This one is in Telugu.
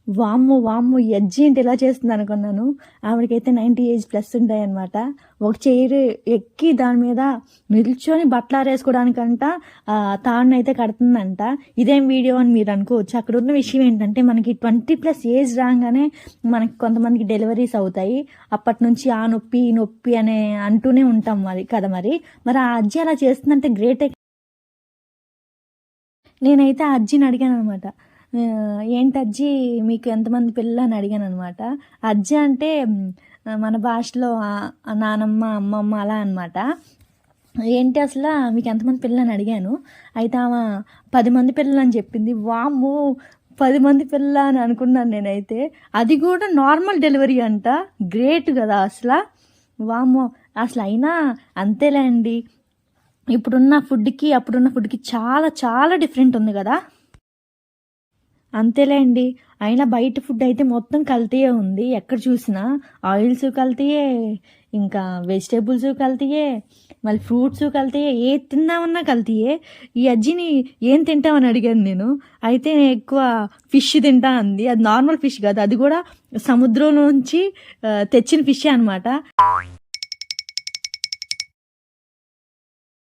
వామ్మో! వామ్మో! ఈ అజ్జి ఏంటి ఇలా చేస్తుందనుకున్నాను. ఆవిడకైతే 90 ఏజ్ ప్లస్ ఉంటాయనమాట. ఒక చైర్ ఎక్కి దాని మీద నిల్చొని బట్టలారేసుకోవడానికంట తాడునైతే కడుతుందంట. ఇదేం వీడియో అని మీరనుకోవచ్చు. అక్కడున్న విషయం ఏంటంటే, మనకి 20+ ఏజ్ రాంగానే మనకి కొంతమందికి డెలివరీస్ అవుతాయి. అప్పటినుంచి ఆ నొప్పి, ఈ నొప్పి అనే అంటూనే ఉంటాం మరి కదా మరి. మరి ఆ అజ్జి అలా చేస్తుందంటే గ్రేటే. నేనైతే ఆ అజ్జిని అడిగాననమాట. ఏంటజ్జి మీకు ఎంతమంది పిల్లలని అడిగాననమాట. అజ్జి అంటే మన భాషలో నానమ్మ, అమ్మమ్మ అలా అనమాట. ఏంటి అసల మీకు ఎంతమంది పిల్లలని అడిగాను. అయితే ఆమె 10 మంది పిల్లలని చెప్పింది. వామ్మో! 10 మంది పిల్లలా అని అనుకున్నాను నేనైతే. అది కూడా నార్మల్ డెలివరీ అంట. గ్రేట్ కదా అసల. వామ్మో! అసలయినా అంతేలే అండి. ఇప్పుడున్న ఫుడ్‌కి, అప్పుడున్న ఫుడ్‌కి చాలా చాలా డిఫరెంట్ ఉంది గదా! అంతేలేండి. అయినా బయట ఫుడ్ అయితే మొత్తం కల్తీయే ఉంది. ఎక్కడ చూసినా ఆయిల్స్ కల్తీయే, ఇంకా వెజిటబుల్స్ కల్తీయే, మళ్ళీ ఫ్రూట్స్ కల్తీయే. ఏది తిందామన్నా కల్తీయే. ఈ అజ్జిని ఏం తింటావని అడిగాను నేను. అయితే ఎక్కువ ఫిష్ తింటా అంది. అది నార్మల్ ఫిష్ కాదు. అది కూడా సముద్రంలోంచి తెచ్చిన ఫిషే అనమాట.